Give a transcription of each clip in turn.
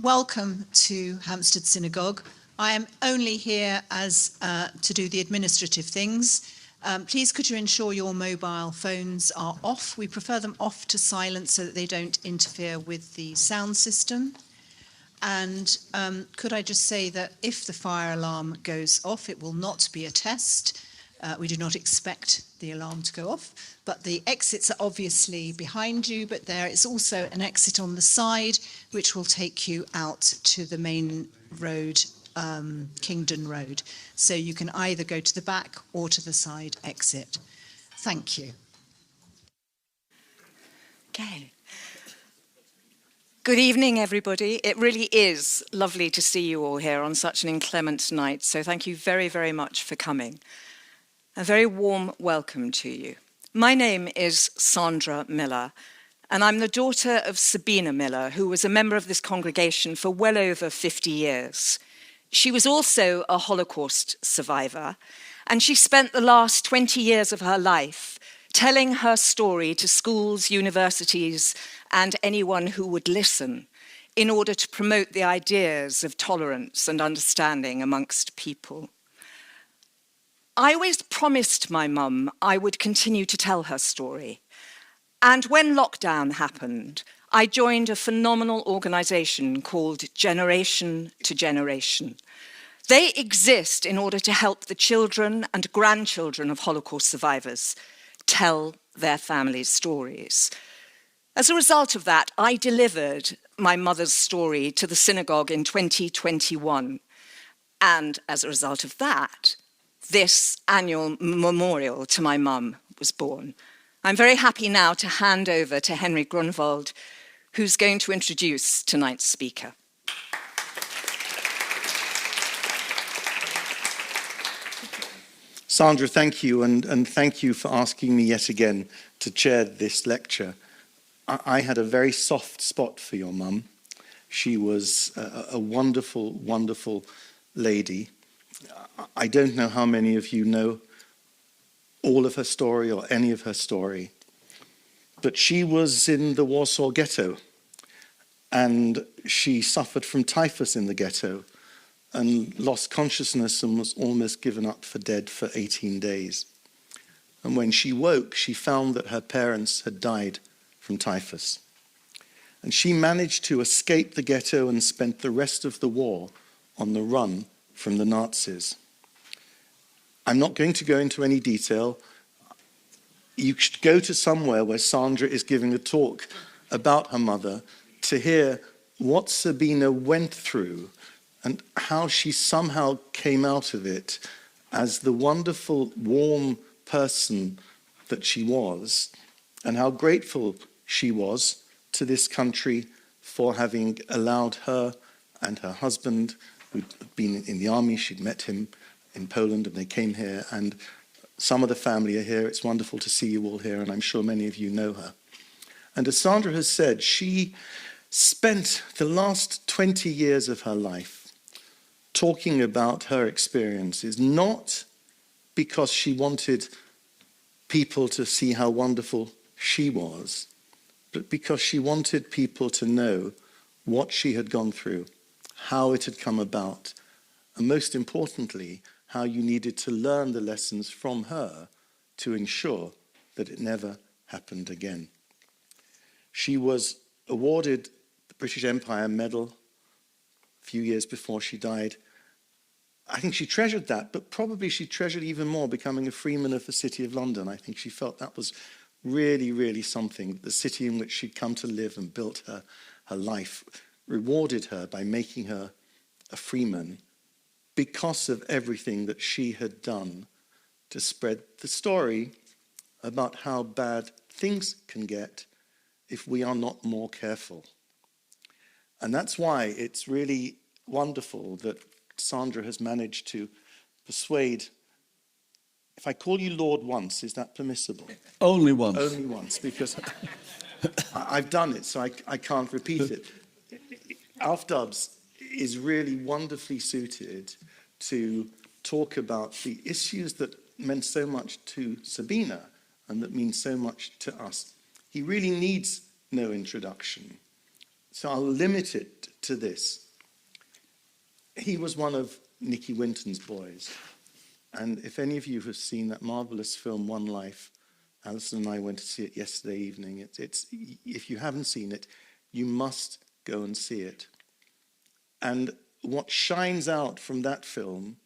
Welcome to Hampstead Synagogue. I am only here as to do the administrative things. Please could you ensure your mobile phones are off? We prefer them off to silent so that they don't interfere with the sound system. And could I just say that if the fire alarm goes off, it will not be a test. We do not expect the alarm to go off, but the exits are obviously behind you, but there is also an exit on the side, which will take you out to the main road, Kingdon Road. So you can either go to the back or to the side exit. Thank you. Okay. Good evening, everybody. It really is lovely to see you all here on such an inclement night, so thank you very, very much for coming. A very warm welcome to you. My name is Sandra Miller, and I'm the daughter of Sabina Miller, who was a member of this congregation for well over 50 years. She was also a Holocaust survivor, and she spent the last 20 years of her life telling her story to schools, universities, and anyone who would listen in order to promote the ideas of tolerance and understanding amongst people. I always promised my mum I would continue to tell her story. And when lockdown happened, I joined a phenomenal organisation called Generation to Generation. They exist in order to help the children and grandchildren of Holocaust survivors tell their families' stories. As a result of that, I delivered my mother's story to the synagogue in 2021. And as a result of that, this annual memorial to my mum was born. I'm very happy now to hand over to Henry Grunwald, who's going to introduce tonight's speaker. Sandra, thank you, and thank you for asking me yet again to chair this lecture. I had a very soft spot for your mum. She was a wonderful, wonderful lady. I don't know how many of you know all of her story or any of her story, but she was in the Warsaw Ghetto, and she suffered from typhus in the ghetto and lost consciousness and was almost given up for dead for 18 days. And when she woke, she found that her parents had died from typhus. And she managed to escape the ghetto and spent the rest of the war on the run from the Nazis. I'm not going to go into any detail. You should go to somewhere where Sandra is giving a talk about her mother to hear what Sabina went through and how she somehow came out of it as the wonderful, warm person that she was, and how grateful she was to this country for having allowed her and her husband, who'd been in the army, she'd met him in Poland and they came here, and some of the family are here. It's wonderful to see you all here, and I'm sure many of you know her. And as Sandra has said, she spent the last 20 years of her life talking about her experiences, not because she wanted people to see how wonderful she was, but because she wanted people to know what she had gone through, how it had come about, and most importantly, how you needed to learn the lessons from her to ensure that it never happened again. She was awarded the British Empire Medal a few years before she died. I think she treasured that, but probably she treasured even more becoming a freeman of the City of London. I think she felt that was really, really something. The city in which she'd come to live and built her life rewarded her by making her a freeman because of everything that she had done to spread the story about how bad things can get if we are not more careful. And that's why it's really wonderful that Sandra has managed to persuade. If I call you Lord once, is that permissible? Only once. Only once, because I've done it, so I can't repeat it. Alf Dubs is really wonderfully suited to talk about the issues that meant so much to Sabina and that mean so much to us. He really needs no introduction. So I'll limit it to this. He was one of Nicky Winton's boys. And if any of you have seen that marvelous film, One Life, Alison and I went to see it yesterday evening. If you haven't seen it, you must go and see it. And what shines out from that film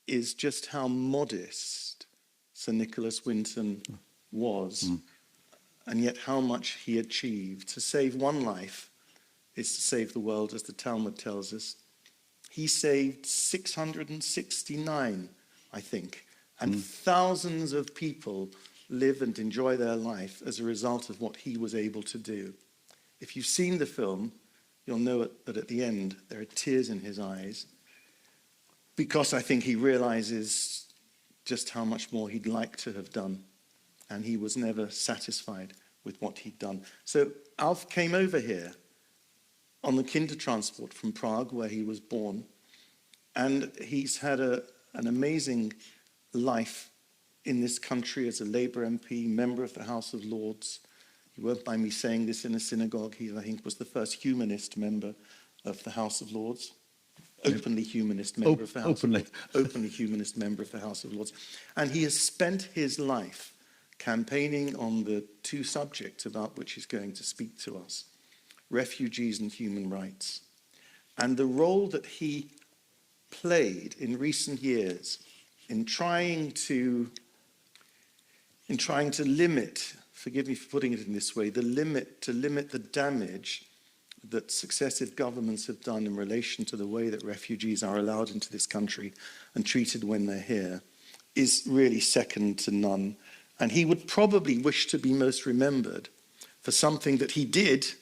is just how modest Sir Nicholas Winton was, and yet how much he achieved. To save one life is to save the world, as the Talmud tells us. He saved 669, I think, and thousands of people live and enjoy their life as a result of what he was able to do. If you've seen the film, you'll know that at the end there are tears in his eyes, because I think he realizes just how much more he'd like to have done, and he was never satisfied with what he'd done. So Alf came over here on the Kindertransport from Prague, where he was born, and he's had an amazing life in this country as a Labour MP, member of the House of Lords. You won't mind me saying this in a synagogue. He, I think, was the first humanist member of the House of Lords. Openly humanist member of the House of Lords. Openly humanist member of the House of Lords. And he has spent his life campaigning on the two subjects about which he's going to speak to us: refugees and human rights. And the role that he played in recent years in trying to limit, forgive me for putting it in this way, to limit the damage that successive governments have done in relation to the way that refugees are allowed into this country and treated when they're here, is really second to none. And he would probably wish to be most remembered for something that he did,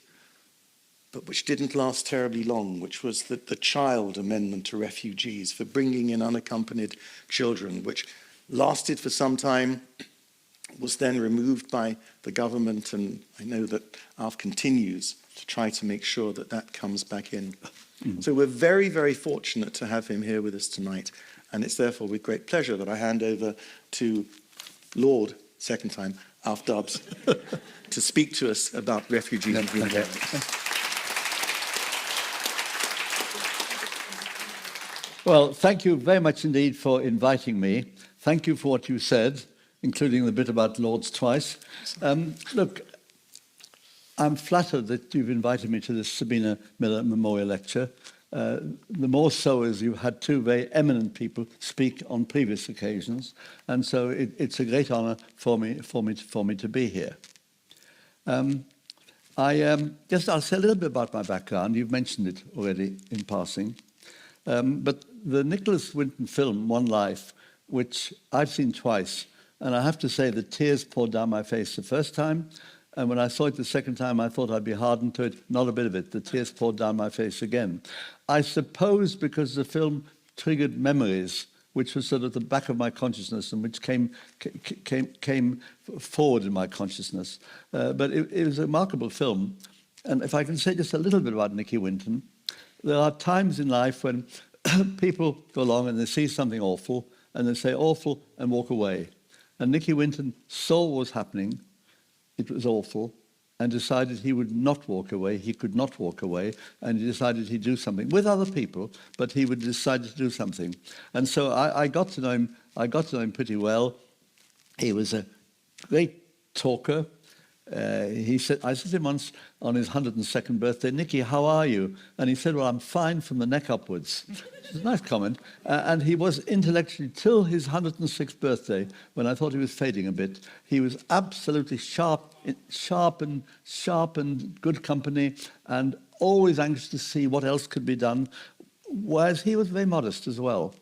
but which didn't last terribly long, which was the child amendment to refugees, for bringing in unaccompanied children, which lasted for some time, was then removed by the government, and I know that Alf continues to try to make sure that that comes back in. So we're very, very fortunate to have him here with us tonight, and it's therefore with great pleasure that I hand over to Lord, second time, Alf Dubs, to speak to us about refugees and human rights. Well, thank you very much indeed for inviting me. Thank you for what you said, including the bit about Lords twice. Look, I'm flattered that you've invited me to this Sabina Miller Memorial Lecture. The more so as you've had two very eminent people speak on previous occasions, and so it's a great honour for me to be here. I'll say a little bit about my background. You've mentioned it already in passing, but the Nicholas Winton film One Life, which I've seen twice, and I have to say the tears poured down my face the first time, and when I saw it the second time, I thought I'd be hardened to it. Not a bit of it. The tears poured down my face again. I suppose because the film triggered memories, which was sort of the back of my consciousness and which came forward in my consciousness. But it was a remarkable film. And if I can say just a little bit about Nicky Winton, there are times in life when people go along and they see something awful, and they say awful and walk away. And Nicky Winton saw what was happening. It was awful, and decided he would not walk away. He could not walk away, and he decided he'd do something with other people, but he would decide to do something. And so I got to know him. I got to know him pretty well. He was a great talker. I said to him once on his 102nd birthday, "Nicky, how are you?" And he said, "Well, I'm fine from the neck upwards." It's a nice comment. And he was intellectually, till his 106th birthday, when I thought he was fading a bit, he was absolutely sharp and good company, and always anxious to see what else could be done, whereas he was very modest as well.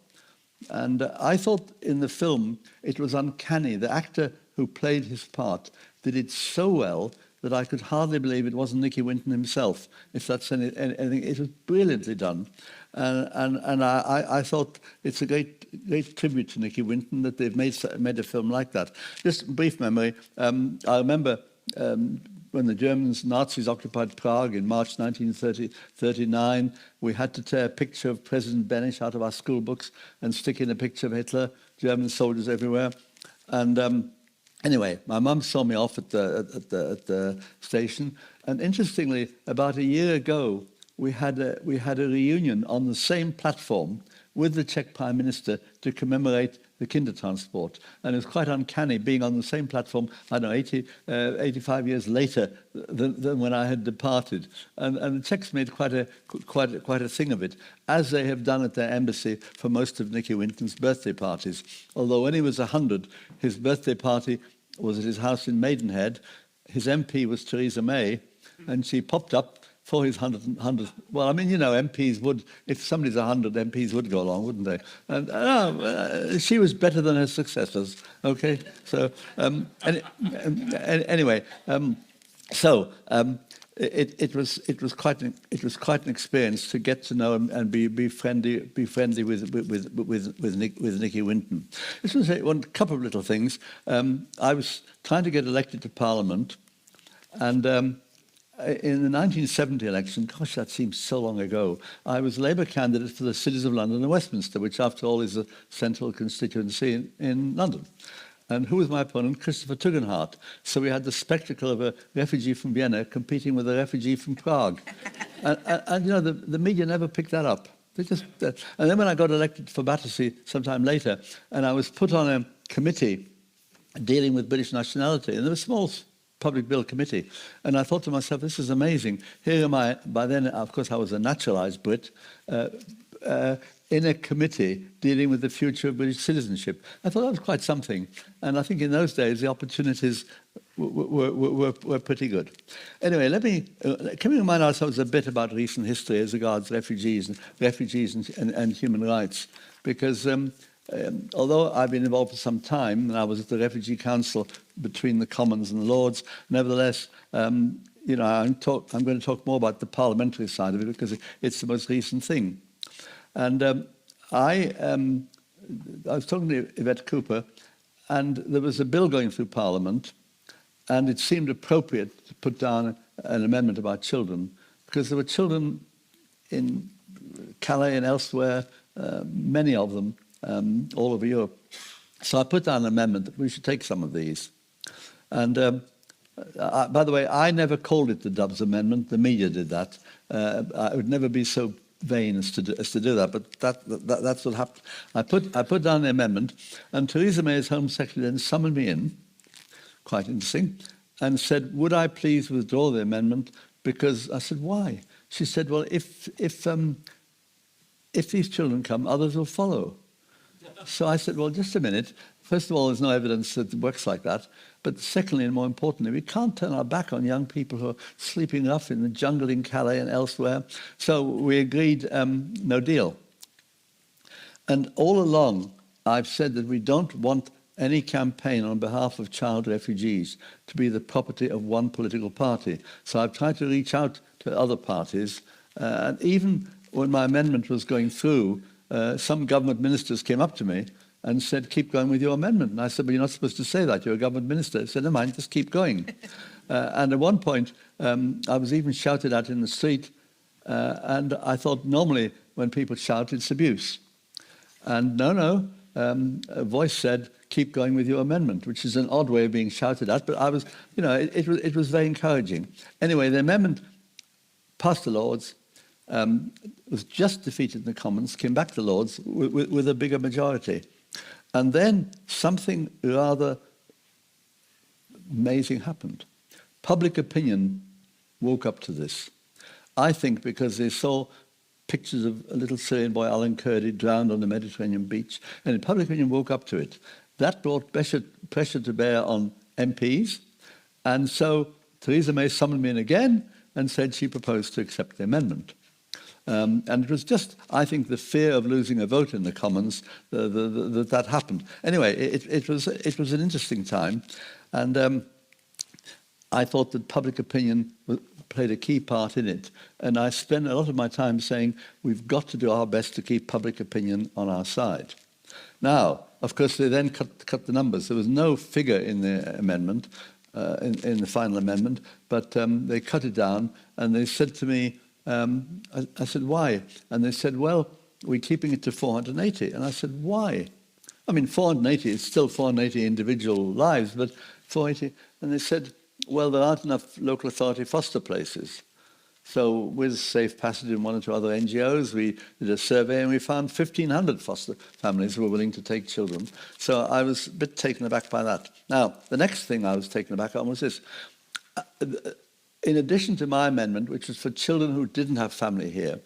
And I thought in the film it was uncanny. The actor who played his part did it so well that I could hardly believe it wasn't Nicky Winton himself, if that's anything. It was brilliantly done. And I thought it's a great tribute to Nicky Winton that they've made a film like that. Just a brief memory. I remember when the Nazis occupied Prague in March 1939, we had to tear a picture of President Beneš out of our school books and stick in a picture of Hitler, German soldiers everywhere. And anyway, my mum saw me off at the station, and interestingly, about a year ago, we had a reunion on the same platform with the Czech Prime Minister to commemorate the Kindertransport. And it was quite uncanny being on the same platform, I don't know, 85 years later than when I had departed. And the Czechs made quite a thing of it, as they have done at their embassy for most of Nicky Winton's birthday parties. Although when he was 100, his birthday party was at his house in Maidenhead. His MP was Theresa May, and she popped up for his 100th. Well, I mean, you know, MPs would, if somebody's 100, MPs would go along, wouldn't they? And she was better than her successors. Okay, so anyway, it was quite an experience to get to know him and be friendly with Nicky Winton. Just want to say one couple of little things. I was trying to get elected to Parliament, and in the 1970 election, gosh, that seems so long ago, I was Labour candidate for the cities of London and Westminster, which after all is a central constituency in London. And who was my opponent? Christopher Tugendhat. So we had the spectacle of a refugee from Vienna competing with a refugee from Prague. and you know, the media never picked that up. They just, and then when I got elected for Battersea sometime later, and I was put on a committee dealing with British nationality, and there was a small public bill committee. And I thought to myself, this is amazing. Here am I, by then, of course, I was a naturalised Brit, in a committee dealing with the future of British citizenship. I thought that was quite something. And I think in those days, the opportunities were pretty good. Anyway, can we remind ourselves a bit about recent history as regards refugees and human rights? Because although I've been involved for some time, and I was at the Refugee Council between the Commons and the Lords, nevertheless, you know, I'm going to talk more about the parliamentary side of it because it's the most recent thing. And I was talking to Yvette Cooper, and there was a bill going through Parliament, and it seemed appropriate to put down an amendment about children, because there were children in Calais and elsewhere, many of them, all over Europe. So I put down an amendment that we should take some of these. And by the way, I never called it the Dubs Amendment. The media did that. I would never be so vain as to do that, but that's what happened. I put down the amendment, and Theresa May's Home Secretary then summoned me in, quite interesting, and said, would I please withdraw the amendment? Because I said, why? She said, well, if these children come, others will follow. So I said, well, just a minute. First of all, there's no evidence that it works like that. But secondly, and more importantly, we can't turn our back on young people who are sleeping rough in the jungle in Calais and elsewhere. So we agreed no deal. And all along, I've said that we don't want any campaign on behalf of child refugees to be the property of one political party. So I've tried to reach out to other parties. And even when my amendment was going through, some government ministers came up to me and said, keep going with your amendment. And I said, but you're not supposed to say that. You're a government minister. I said, never mind, just keep going. And at one point, I was even shouted at in the street. And I thought normally when people shout, it's abuse. And no, a voice said, keep going with your amendment, which is an odd way of being shouted at. But I was, you know, it was very encouraging. Anyway, the amendment passed the Lords. Was just defeated in the Commons, came back to the Lords with a bigger majority. And then something rather amazing happened. Public opinion woke up to this. I think because they saw pictures of a little Syrian boy, Alan Kurdi, drowned on the Mediterranean beach, and public opinion woke up to it. That brought pressure to bear on MPs, and so Theresa May summoned me in again and said she proposed to accept the amendment. And it was just, I think, the fear of losing a vote in the Commons that happened. Anyway, it was an interesting time, and I thought that public opinion played a key part in it. And I spent a lot of my time saying we've got to do our best to keep public opinion on our side. Now, of course, they then cut the numbers. There was no figure in the amendment, in the final amendment, but they cut it down, and they said to me, I said, why? And they said, well, we're keeping it to 480. And I said, why? I mean, 480 is still 480 individual lives, but 480. And they said, well, there aren't enough local authority foster places. So with Safe Passage and one or two other NGOs, we did a survey and we found 1,500 foster families who were willing to take children. So I was a bit taken aback by that. Now, the next thing I was taken aback on was this. In addition to my amendment, which was for children who didn't have family here,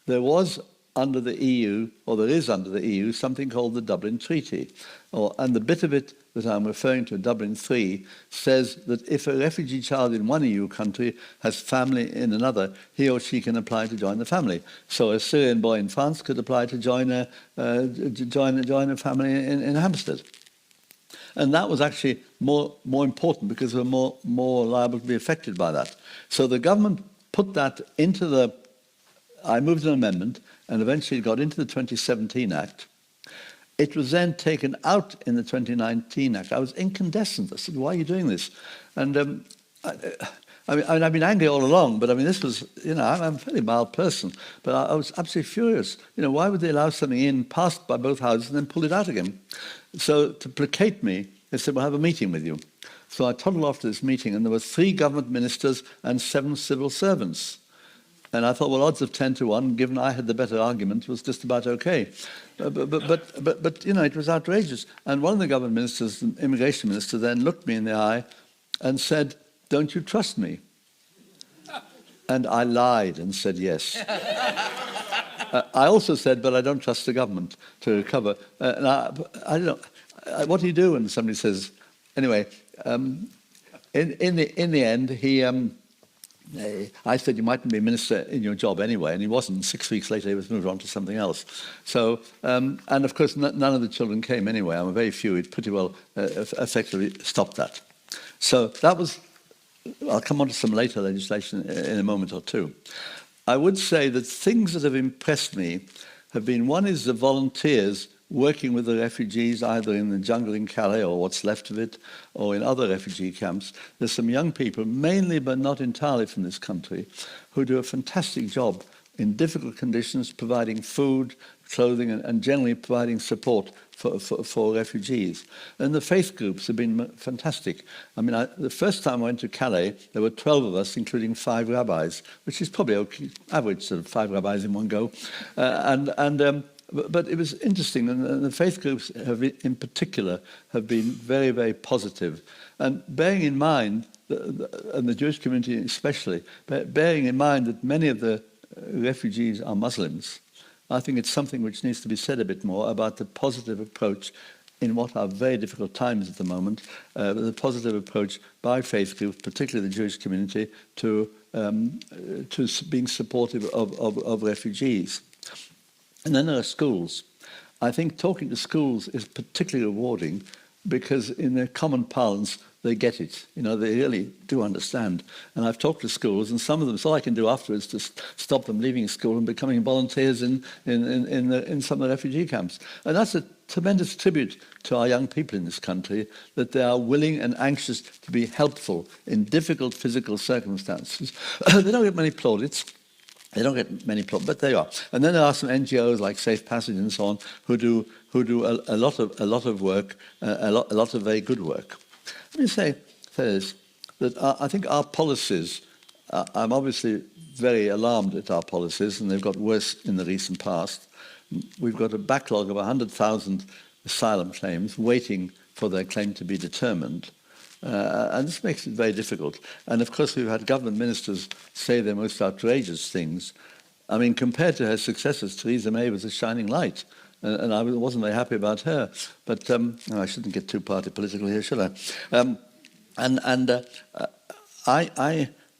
there was under the EU, or there is under the EU, something called the Dublin Treaty. And the bit of it that I'm referring to, Dublin 3, says that if a refugee child in one EU country has family in another, he or she can apply to join the family. So a Syrian boy in France could apply to join a family in Hampstead. And that was actually more important because we're more liable to be affected by that. So the government put that into I moved an amendment and eventually got into the 2017 Act. It was then taken out in the 2019 Act. I was incandescent. I said, why are you doing this? And I've been angry all along, but I mean, this was, I'm a fairly mild person, but I was absolutely furious. Why would they allow something in, passed by both houses, and then pull it out again? So to placate me, they said, we'll have a meeting with you. So I toddled off to this meeting, and there were 3 government ministers and 7 civil servants. And I thought, well, odds of 10 to 1, given I had the better argument, was just about okay. But it was outrageous. And one of the government ministers, the immigration minister, then looked me in the eye and said, don't you trust me? And I lied and said yes. I also said, but I don't trust the government to recover. And I don't know, what do you do when somebody says, anyway, in the end, he... I said, you mightn't be minister in your job anyway, and he wasn't. 6 weeks later, he was moved on to something else. So, and of course, none of the children came anyway. I'm very few. It pretty well effectively stopped that. So that was, I'll come on to some later legislation in a moment or two. I would say that things that have impressed me have been, one is the volunteers working with the refugees either in the jungle in Calais or what's left of it, or in other refugee camps. There's some young people, mainly but not entirely from this country, who do a fantastic job in difficult conditions, providing food, clothing, and generally providing support for refugees. And the faith groups have been fantastic. I mean, the first time I went to Calais, there were 12 of us, including 5 rabbis, which is probably okay, average sort of 5 rabbis in one go. But it was interesting, and the faith groups in particular have been very, very positive. And bearing in mind, and the Jewish community especially, bearing in mind that many of the refugees are Muslims, I think it's something which needs to be said a bit more about the positive approach in what are very difficult times at the moment, the positive approach by faith groups, particularly the Jewish community, to being supportive of refugees. And then there are schools. I think talking to schools is particularly rewarding because in their common parlance, they get it. They really do understand. And I've talked to schools, and some of them, it's all I can do afterwards to stop them leaving school and becoming volunteers in some of the refugee camps. And that's a tremendous tribute to our young people in this country, that they are willing and anxious to be helpful in difficult physical circumstances. They don't get many plaudits. They don't get many problems, but they are. And then there are some NGOs like Safe Passage and so on who do a lot of work, a lot of very good work. Let me say this, that I think our policies, I'm obviously very alarmed at our policies, and they've got worse in the recent past. We've got a backlog of 100,000 asylum claims waiting for their claim to be determined. And this makes it very difficult. And of course, we've had government ministers say their most outrageous things. I mean, compared to her successors, Theresa May was a shining light. And I wasn't very happy about her. But I shouldn't get too party political here, should I?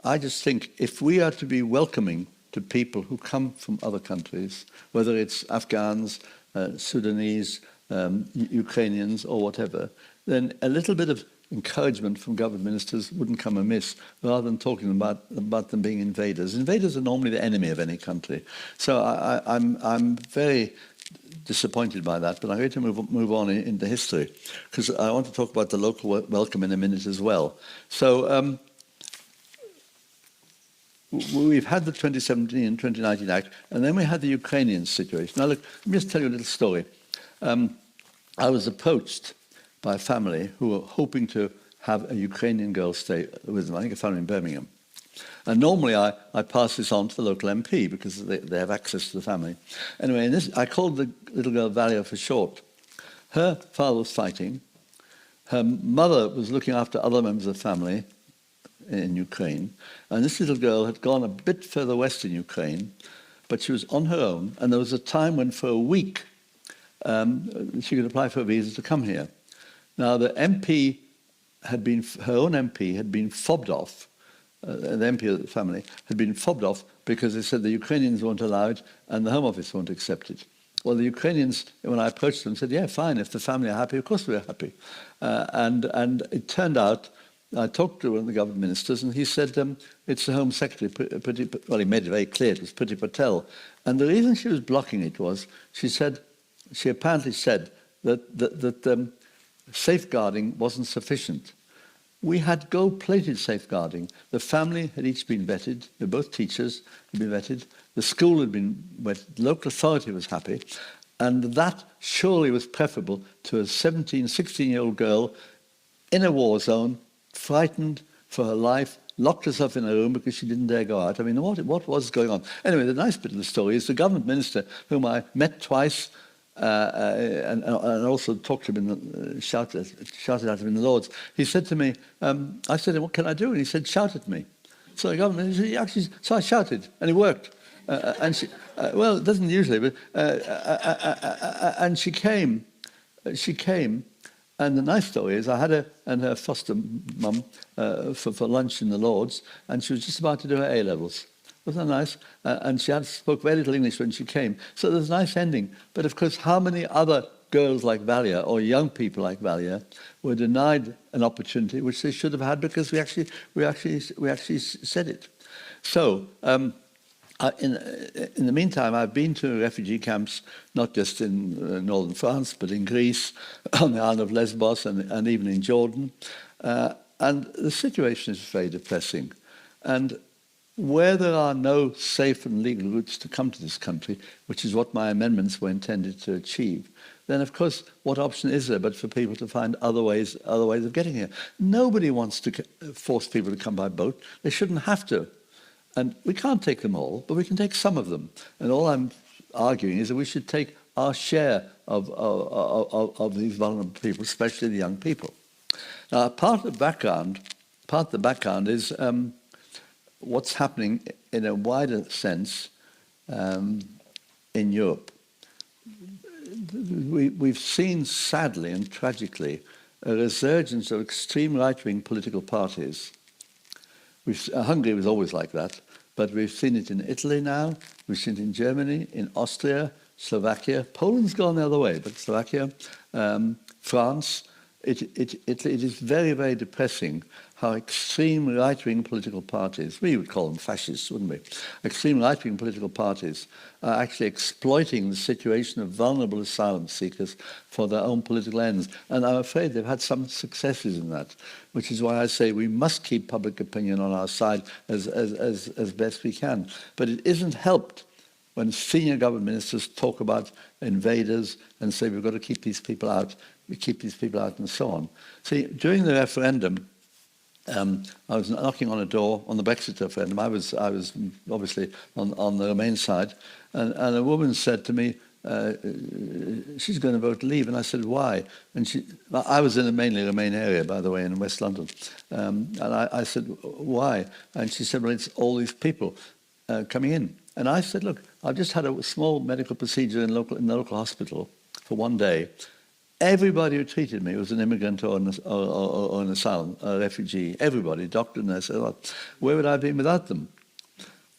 I just think if we are to be welcoming to people who come from other countries, whether it's Afghans, Sudanese, Ukrainians, or whatever, then a little bit of encouragement from government ministers wouldn't come amiss, rather than talking about them being invaders. Invaders are normally the enemy of any country. So I'm very disappointed by that, but I'm going to move on into history, because I want to talk about the local welcome in a minute as well. So we've had the 2017 and 2019 Act, and then we had the Ukrainian situation. Now look, let me just tell you a little story. I was approached by a family who were hoping to have a Ukrainian girl stay with them. I think a family in Birmingham. And normally I pass this on to the local MP because they have access to the family. Anyway, I called the little girl Valia for short. Her father was fighting. Her mother was looking after other members of the family in Ukraine. And this little girl had gone a bit further west in Ukraine, but she was on her own. And there was a time when for a week she could apply for a visa to come here. Now, the MP her own MP had been fobbed off. The MP of the family had been fobbed off because they said the Ukrainians won't allow it and the Home Office won't accept it. Well, the Ukrainians, when I approached them, said, yeah, fine, if the family are happy, of course we're happy. And it turned out, I talked to one of the government ministers, and he said, it's the Home Secretary, well, he made it very clear, it was Priti Patel. And the reason she was blocking it was, she apparently said that safeguarding wasn't sufficient. We had gold-plated safeguarding. The family had each been vetted. They're both teachers, had been vetted. The school had been vetted. The local authority was happy. And that surely was preferable to a 17, 16-year-old girl in a war zone, frightened for her life, locked herself in a room because she didn't dare go out. I mean, what was going on? Anyway, the nice bit of the story is the government minister, whom I met twice, and also talked to him, shouted at him in the Lords. He said to me, I said, what can I do? And he said, shout at me. So the government, so I shouted, and it worked. And she, well, it doesn't usually, but, and she came, and the nice story is I had her and her foster mum for lunch in the Lords, and she was just about to do her A-levels. Wasn't that nice? And she spoke very little English when she came. So there's a nice ending. But of course, how many other girls like Valia or young people like Valia were denied an opportunity which they should have had because we actually said it. So in the meantime, I've been to refugee camps, not just in northern France, but in Greece, on the island of Lesbos, and even in Jordan. And the situation is very depressing. And where there are no safe and legal routes to come to this country, which is what my amendments were intended to achieve, then of course, what option is there but for people to find other ways of getting here? Nobody wants to force people to come by boat. They shouldn't have to. And we can't take them all, but we can take some of them. And all I'm arguing is that we should take our share of these vulnerable people, especially the young people. Now, part of the background is what's happening in a wider sense in Europe. We've seen, sadly and tragically, a resurgence of extreme right-wing political parties. Hungary was always like that, but we've seen it in Italy now, we've seen it in Germany, in Austria, Slovakia. Poland's gone the other way, but Slovakia, France. It is very, very depressing how extreme right-wing political parties, we would call them fascists, wouldn't we? Extreme right-wing political parties are actually exploiting the situation of vulnerable asylum seekers for their own political ends. And I'm afraid they've had some successes in that, which is why I say we must keep public opinion on our side as best we can. But it isn't helped when senior government ministers talk about invaders and say we've got to keep these people out, and so on. See, during the referendum, I was knocking on a door on the Brexit referendum. I was obviously on the Remain side, and a woman said to me, she's going to vote Leave, and I said, why? And I was in a mainly Remain area, by the way, in West London, and I said, why? And she said, well, it's all these people coming in. And I said, look, I've just had a small medical procedure in the local hospital for one day. Everybody who treated me was an immigrant or an asylum, a refugee. Everybody, doctor, nurse. Where would I have been without them?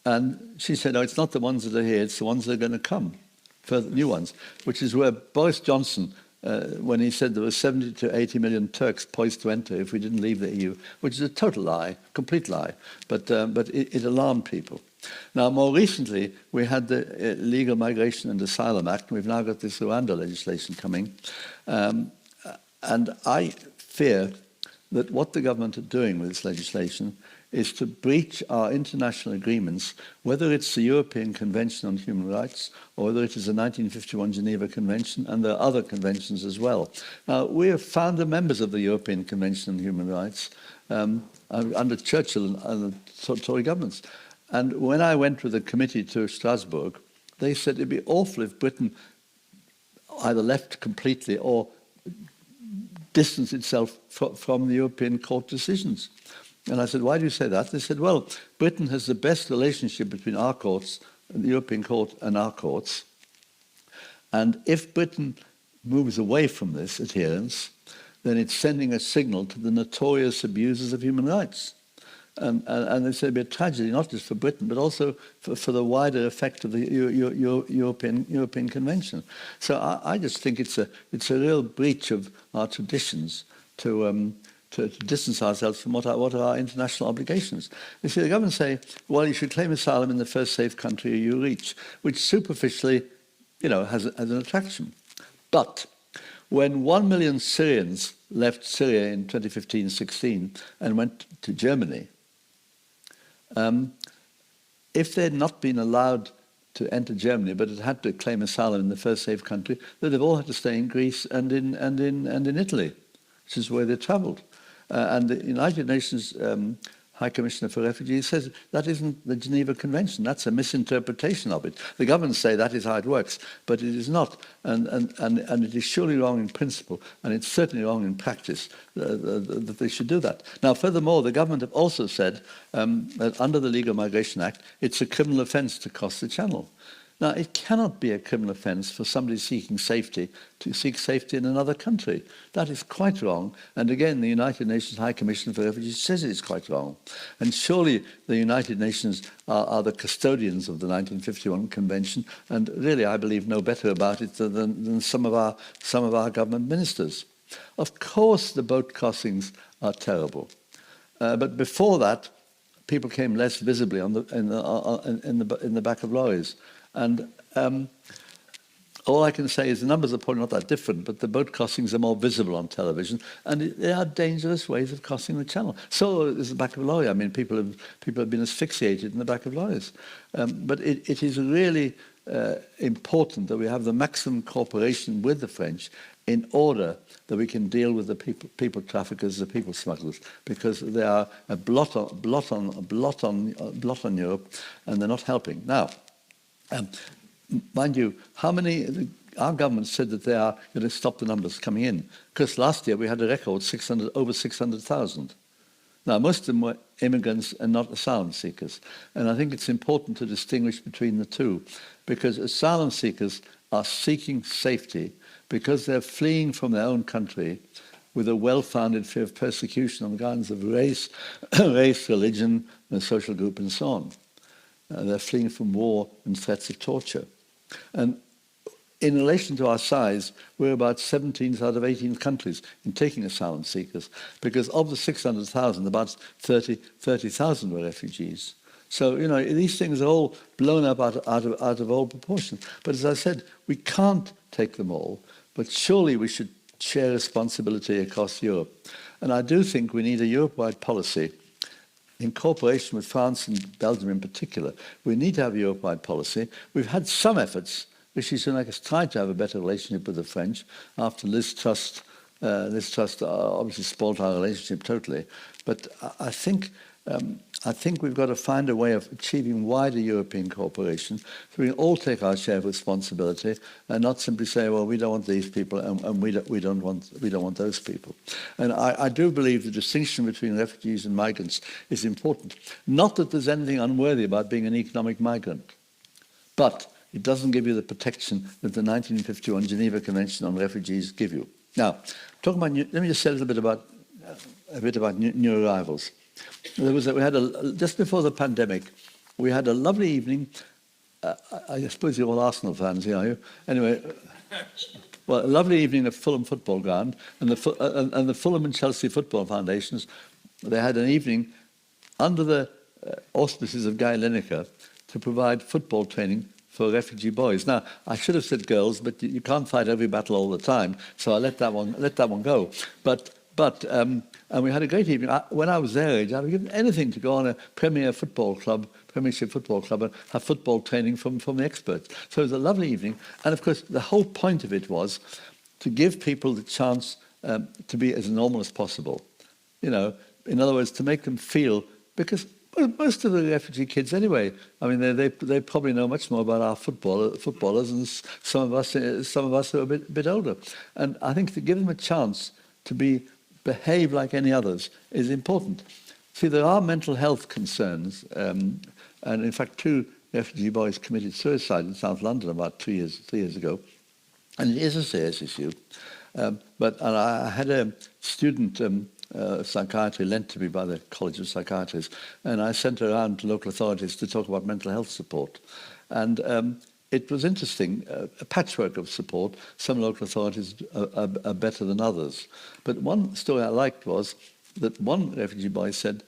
And she said, no, it's not the ones that are here, it's the ones that are going to come, further new ones, which is where Boris Johnson, when he said there were 70 to 80 million Turks poised to enter if we didn't leave the EU, which is a total lie, complete lie, but it alarmed people. Now, more recently, we had the Legal Migration and Asylum Act, and we've now got this Rwanda legislation coming. And I fear that what the government are doing with this legislation is to breach our international agreements, whether it's the European Convention on Human Rights or whether it is the 1951 Geneva Convention, and there are other conventions as well. Now, we are founder members of the European Convention on Human Rights under Churchill and the Tory governments. And when I went with the committee to Strasbourg, they said it'd be awful if Britain either left completely or distanced itself from the European Court decisions. And I said, why do you say that? They said, well, Britain has the best relationship between our courts, the European Court and our courts. And if Britain moves away from this adherence, then it's sending a signal to the notorious abusers of human rights. And they said it'd be a tragedy, not just for Britain, but also for the wider effect of the European Convention. So I just think it's a real breach of our traditions to distance ourselves from what are our international obligations. You see, the government say, well, you should claim asylum in the first safe country you reach, which superficially, has an attraction. But when 1 million Syrians left Syria in 2015-16 and went to Germany, if they had not been allowed to enter Germany, but had to claim asylum in the first safe country, they'd have all had to stay in Greece and in Italy, which is where they travelled. And the United Nations High Commissioner for Refugees says that isn't the Geneva Convention. That's a misinterpretation of it. The governments say that is how it works, but it is not. And it is surely wrong in principle, and it's certainly wrong in practice that they should do that. Now, furthermore, the government have also said that under the Legal Migration Act, it's a criminal offence to cross the Channel. Now, it cannot be a criminal offence for somebody seeking safety to seek safety in another country. That is quite wrong. And again, the United Nations High Commissioner for Refugees says it is quite wrong. And surely the United Nations are the custodians of the 1951 Convention, and really, I believe, know better about it than some of our government ministers. Of course, the boat crossings are terrible. But before that, people came less visibly in the back of lorries. And all I can say is the numbers are probably not that different, but the boat crossings are more visible on television, and they are dangerous ways of crossing the channel. So is the back of a lorry. I mean, people have been asphyxiated in the back of lorries. But it is really important that we have the maximum cooperation with the French in order that we can deal with the people traffickers, the people smugglers, because they are a blot on Europe, and they're not helping. Now, mind you, our government said that they are going to stop the numbers coming in, because last year we had a record over 600,000. Now, most of them were immigrants and not asylum seekers. And I think it's important to distinguish between the two, because asylum seekers are seeking safety because they're fleeing from their own country with a well-founded fear of persecution on the grounds of race, religion, and social group, and so on. They're fleeing from war and threats of torture. And in relation to our size, we're about 17th out of 18 countries in taking asylum seekers, because of the 600,000, about 30,000 were refugees. So, these things are all blown up out of all proportion. But as I said, we can't take them all, but surely we should share responsibility across Europe. And I do think we need a Europe-wide policy in cooperation with France and Belgium in particular. We need to have a Europe-wide policy. We've had some efforts. Rishi Sunak has tried to have a better relationship with the French after Liz Truss obviously spoiled our relationship totally. But I think we've got to find a way of achieving wider European cooperation so we can all take our share of responsibility and not simply say, well, we don't want these people and we don't want those people. And I do believe the distinction between refugees and migrants is important. Not that there's anything unworthy about being an economic migrant, but it doesn't give you the protection that the 1951 Geneva Convention on Refugees give you. Now, let me just say a bit about new arrivals. Just before the pandemic, we had a lovely evening. I suppose you're all Arsenal fans here, are you? Anyway, well, a lovely evening at Fulham Football Ground, and the Fulham and Chelsea Football Foundations. They had an evening under the auspices of Guy Lineker to provide football training for refugee boys. Now, I should have said girls, but you can't fight every battle all the time, so I let that one go. But And we had a great evening. When I was their age, I would give anything to go on a Premiership football club, and have football training from the experts. So it was a lovely evening. And of course, the whole point of it was to give people the chance to be as normal as possible. You know, in other words, to make them feel, because most of the refugee kids anyway, I mean, they probably know much more about our footballers than some of us who are a bit older. And I think to give them a chance to behave like any others is important. See, there are mental health concerns, and in fact, 2 refugee boys committed suicide in South London about 3 years ago, and it is a serious issue. But I had a student psychiatry lent to me by the College of Psychiatrists, and I sent her around to local authorities to talk about mental health support. And it was interesting, a patchwork of support. Some local authorities are better than others. But one story I liked was that one refugee boy said,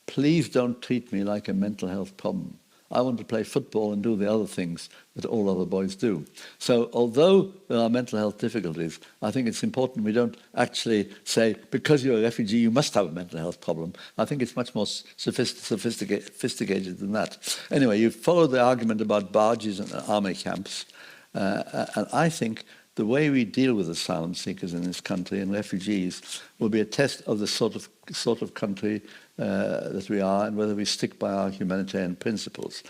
"Please don't treat me like a mental health problem. I want to play football and do the other things that all other boys do." So although there are mental health difficulties, I think it's important we don't actually say, because you're a refugee, you must have a mental health problem. I think it's much more sophisticated than that. Anyway, you followed the argument about barges and army camps. And I think the way we deal with asylum seekers in this country and refugees will be a test of the sort of country that we are, and whether we stick by our humanitarian principles.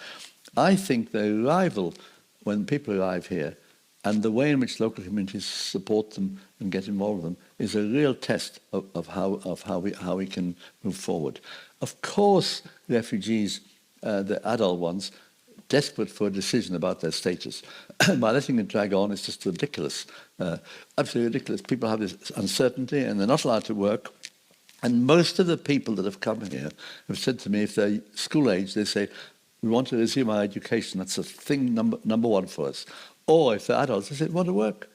I think the arrival, when people arrive here, and the way in which local communities support them and get involved with them, is a real test of how we can move forward. Of course, refugees, the adult ones, desperate for a decision about their status. By letting it drag on, it's just ridiculous, absolutely ridiculous. People have this uncertainty, and they're not allowed to work. And most of the people that have come here have said to me, if they're school age, they say, "We want to resume our education. That's the thing number one for us." Or if they're adults, they say, "We want to work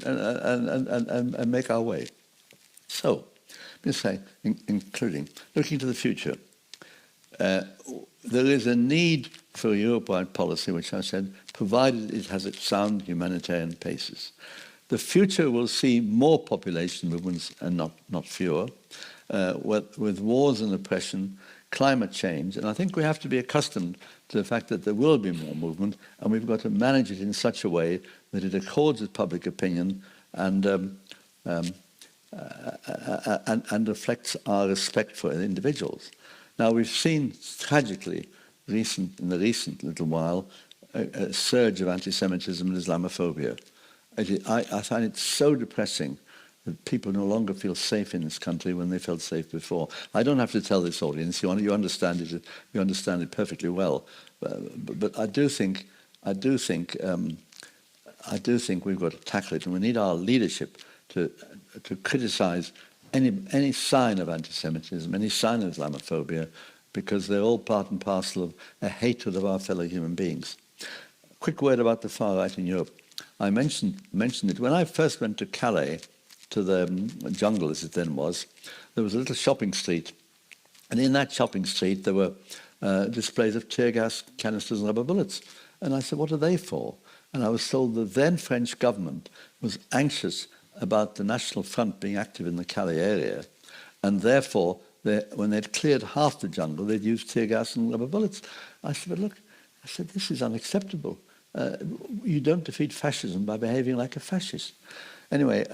and make our way." So, let me say, including looking to the future, there is a need for a Europe-wide policy, which I said, provided it has its sound humanitarian basis. The future will see more population movements and not fewer, with wars and oppression, climate change, and I think we have to be accustomed to the fact that there will be more movement, and we've got to manage it in such a way that it accords with public opinion and reflects our respect for individuals. Now, we've seen tragically in the recent little while a surge of anti-Semitism and Islamophobia. I find it so depressing that people no longer feel safe in this country when they felt safe before. I don't have to tell this audience; you understand it. You understand it perfectly well. But I do think we've got to tackle it, and we need our leadership to criticise any sign of anti-Semitism, any sign of Islamophobia, because they're all part and parcel of a hatred of our fellow human beings. A quick word about the far right in Europe. I mentioned it. When I first went to Calais, to the jungle as it then was, there was a little shopping street. And in that shopping street, there were displays of tear gas canisters and rubber bullets. And I said, what are they for? And I was told the then French government was anxious about the National Front being active in the Calais area. And therefore, when they'd cleared half the jungle, they'd used tear gas and rubber bullets. I said, but look, this is unacceptable. You don't defeat fascism by behaving like a fascist. Anyway,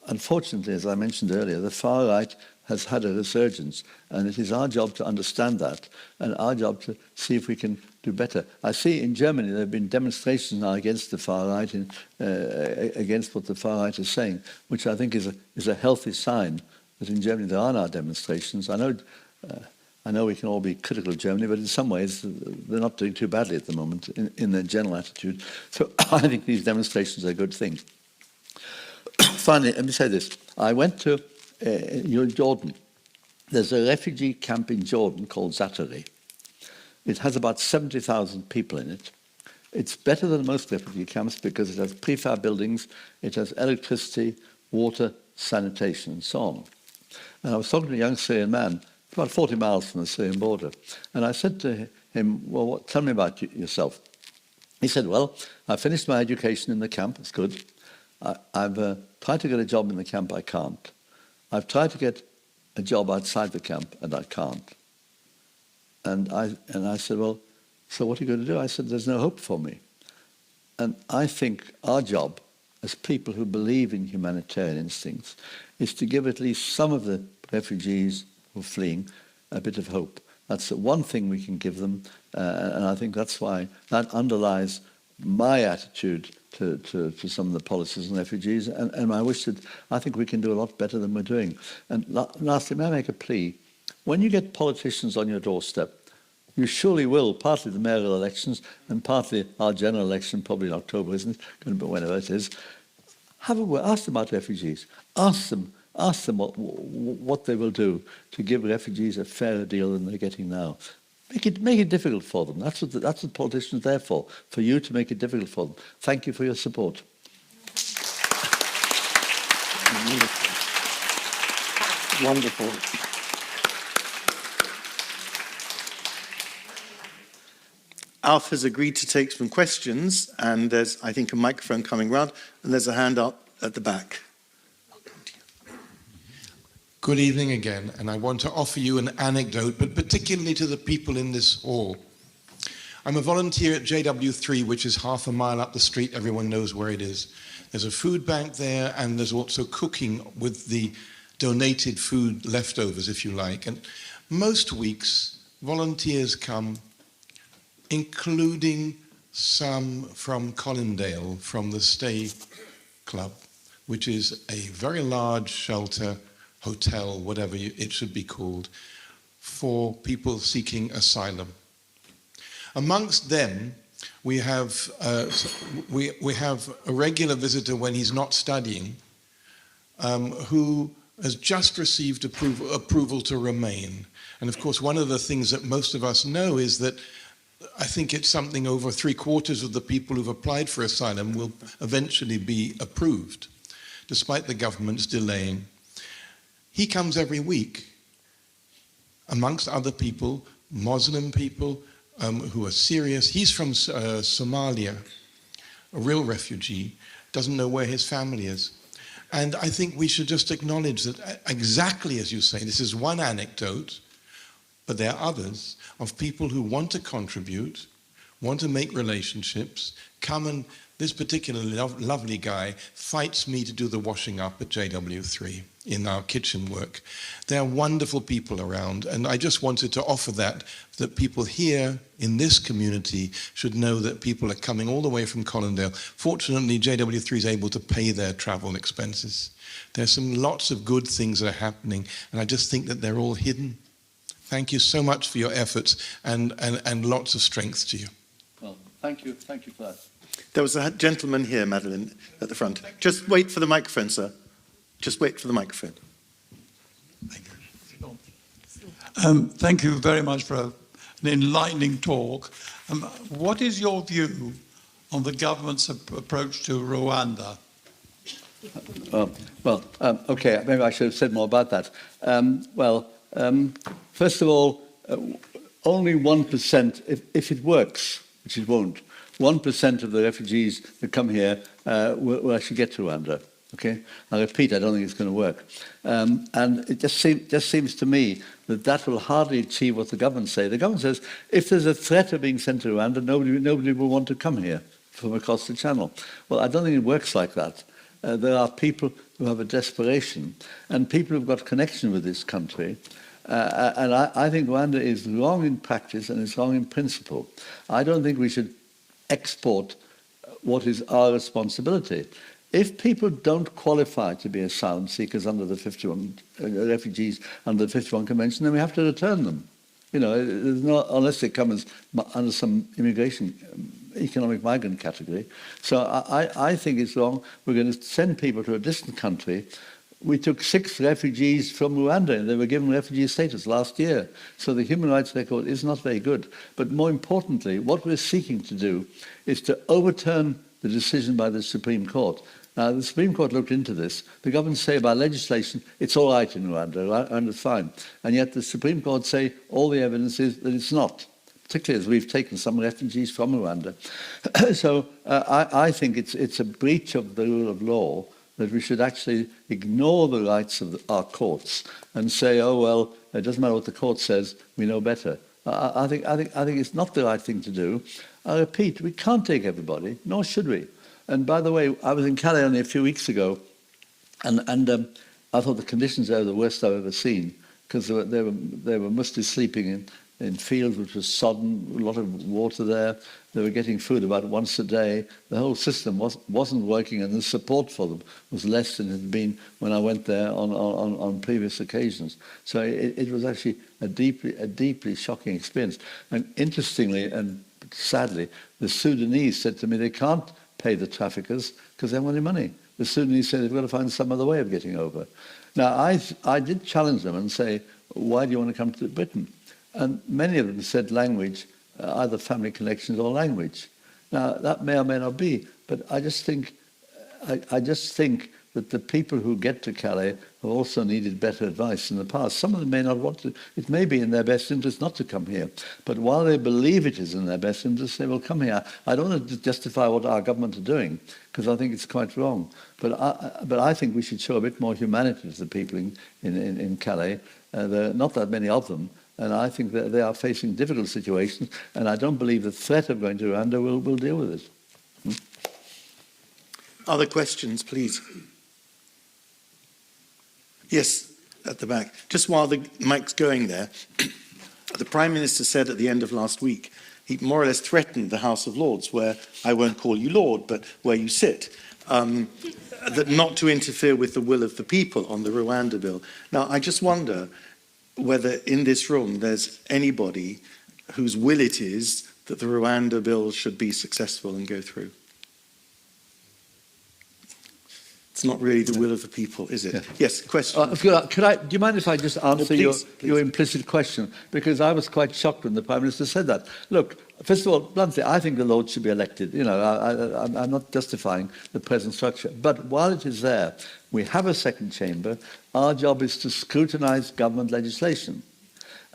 unfortunately, as I mentioned earlier, the far right has had a resurgence, and it is our job to understand that, and our job to see if we can do better. I see in Germany there have been demonstrations now against the far right, against what the far right is saying, which I think is a healthy sign that in Germany there are now demonstrations. I know we can all be critical of Germany, but in some ways they're not doing too badly at the moment in their general attitude. So I think these demonstrations are a good thing. Finally, let me say this. I went to Jordan. There's a refugee camp in Jordan called Zaatari. It has about 70,000 people in it. It's better than most refugee camps because it has prefab buildings, it has electricity, water, sanitation, and so on. And I was talking to a young Syrian man, about 40 miles from the Syrian border, and I said to him, well, tell me about yourself. He said, well, I finished my education in the camp, it's good. I've tried to get a job in the camp, I can't. I've tried to get a job outside the camp, and I can't. And I said, well, so what are you going to do? I said, there's no hope for me. And I think our job, as people who believe in humanitarian instincts, is to give at least some of the refugees who are fleeing a bit of hope. That's the one thing we can give them, and I think that's why that underlies my attitude to some of the policies on refugees, and I wish that I think we can do a lot better than we're doing. And lastly, may I make a plea? When you get politicians on your doorstep, you surely will, partly the mayoral elections and partly our general election, probably in October, isn't it? Going to be whenever it is. Have a word, ask them about refugees. Ask them what they will do to give refugees a fairer deal than they're getting now. Make it difficult for them. That's what politicians are there for you to make it difficult for them. Thank you for your support. Wonderful. Alf has agreed to take some questions, and there's, I think, a microphone coming round, and there's a hand up at the back. Good evening again, and I want to offer you an anecdote, but particularly to the people in this hall. I'm a volunteer at JW3, which is half a mile up the street. Everyone knows where it is. There's a food bank there, and there's also cooking with the donated food leftovers, if you like. And most weeks, volunteers come, including some from Colindale, from the Stay Club, which is a very large shelter, hotel, whatever it should be called, for people seeking asylum. Amongst them, we have a regular visitor when he's not studying, who has just received approval to remain. And of course, one of the things that most of us know is that I think it's something over 3/4 of the people who've applied for asylum will eventually be approved, despite the government's delaying. He comes every week, amongst other people, Muslim people who are serious. He's from Somalia, a real refugee, doesn't know where his family is. And I think we should just acknowledge that exactly as you say, this is one anecdote, but there are others of people who want to contribute, want to make relationships, come and this particular lovely guy fights me to do the washing up at JW3 in our kitchen work. There are wonderful people around, and I just wanted to offer that people here in this community should know that people are coming all the way from Colindale. Fortunately, JW3 is able to pay their travel expenses. There's lots of good things that are happening, and I just think that they're all hidden. Thank you so much for your efforts, and lots of strength to you. Well, thank you for that. There was a gentleman here, Madeline, at the front. Just wait for the microphone, sir. Just wait for the microphone. Thank you very much for an enlightening talk. What is your view on the government's approach to Rwanda? Okay, maybe I should have said more about that. First of all, only 1%, if it works, which it won't, 1% of the refugees that come here will actually get to Rwanda. Okay, I repeat, I don't think it's going to work, and it just seems to me that will hardly achieve what the government say. The government says if there's a threat of being sent to Rwanda, nobody will want to come here from across the Channel. Well, I don't think it works like that. There are people who have a desperation, and people who've got connection with this country. And I think Rwanda is wrong in practice and it's wrong in principle. I don't think we should export what is our responsibility. If people don't qualify to be asylum seekers under the 51 refugees under the 51 Convention, then we have to return them. You know, there's not, unless they come as under some immigration economic migrant category. So I think it's wrong. We're going to send people to a distant country. We took 6 refugees from Rwanda, and they were given refugee status last year. So the human rights record is not very good. But more importantly, what we're seeking to do is to overturn the decision by the Supreme Court. Now, the Supreme Court looked into this. The government say by legislation, it's all right in Rwanda, and it's fine. And yet the Supreme Court say all the evidence is that it's not, particularly as we've taken some refugees from Rwanda. So I think it's a breach of the rule of law that we should actually ignore the rights of our courts and say, oh, well, it doesn't matter what the court says, we know better. I think it's not the right thing to do. I repeat, we can't take everybody, nor should we. And by the way, I was in Calais only a few weeks ago, and I thought the conditions there were the worst I've ever seen, because they were mostly sleeping in fields which was sodden, a lot of water there. They were getting food about once a day. The whole system wasn't working, and the support for them was less than it had been when I went there on previous occasions. So it was actually a deeply shocking experience. And interestingly and sadly, the Sudanese said to me they can't pay the traffickers because they haven't any money. The Sudanese said they've got to find some other way of getting over. Now, I did challenge them and say, why do you want to come to Britain? And many of them said language, either family connections or language. Now, that may or may not be, but I just think that the people who get to Calais have also needed better advice in the past. Some of them may not want to. It may be in their best interest not to come here. But while they believe it is in their best interest, they will come here. I don't want to justify what our government are doing, because I think it's quite wrong. But I think we should show a bit more humanity to the people in Calais. There are not that many of them. And I think that they are facing difficult situations. And I don't believe the threat of going to Rwanda will deal with it. Other questions, please? Yes, at the back. Just while the mic's going there, the Prime Minister said at the end of last week, he more or less threatened the House of Lords, where I won't call you Lord, but where you sit, that not to interfere with the will of the people on the Rwanda bill. Now, I just wonder whether in this room there's anybody whose will it is that the Rwanda bill should be successful and go through. It's not really the will of the people, is it? Yeah. Yes, question. Do you mind if I just answer please. Your implicit question? Because I was quite shocked when the Prime Minister said that. Look, first of all, bluntly, I think the Lords should be elected. You know, I'm not justifying the present structure. But while it is there, we have a second chamber. Our job is to scrutinise government legislation.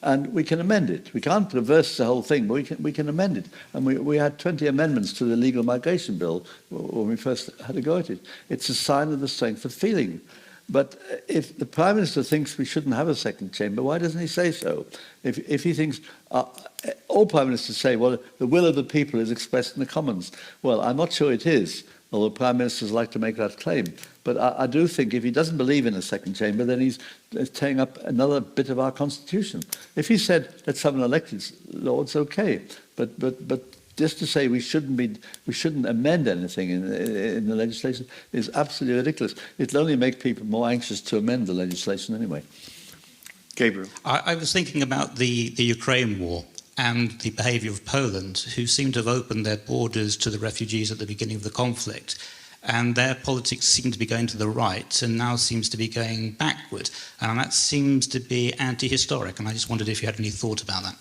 And we can amend it. We can't reverse the whole thing, but we can amend it. And we had 20 amendments to the legal migration bill when we first had to go at it. It's a sign of the strength of feeling. But if the Prime Minister thinks we shouldn't have a second chamber, why doesn't he say so? If he thinks, all Prime Ministers say, well, the will of the people is expressed in the Commons. Well, I'm not sure it is, although Prime Ministers like to make that claim. But I do think if he doesn't believe in a second chamber, then he's tearing up another bit of our constitution. If he said, let's have an elected Lords, okay. But just to say we shouldn't amend anything in the legislation is absolutely ridiculous. It'll only make people more anxious to amend the legislation anyway. Gabriel. I was thinking about the Ukraine war and the behaviour of Poland, who seem to have opened their borders to the refugees at the beginning of the conflict. And their politics seem to be going to the right and now seems to be going backward. And that seems to be anti-historic. And I just wondered if you had any thought about that.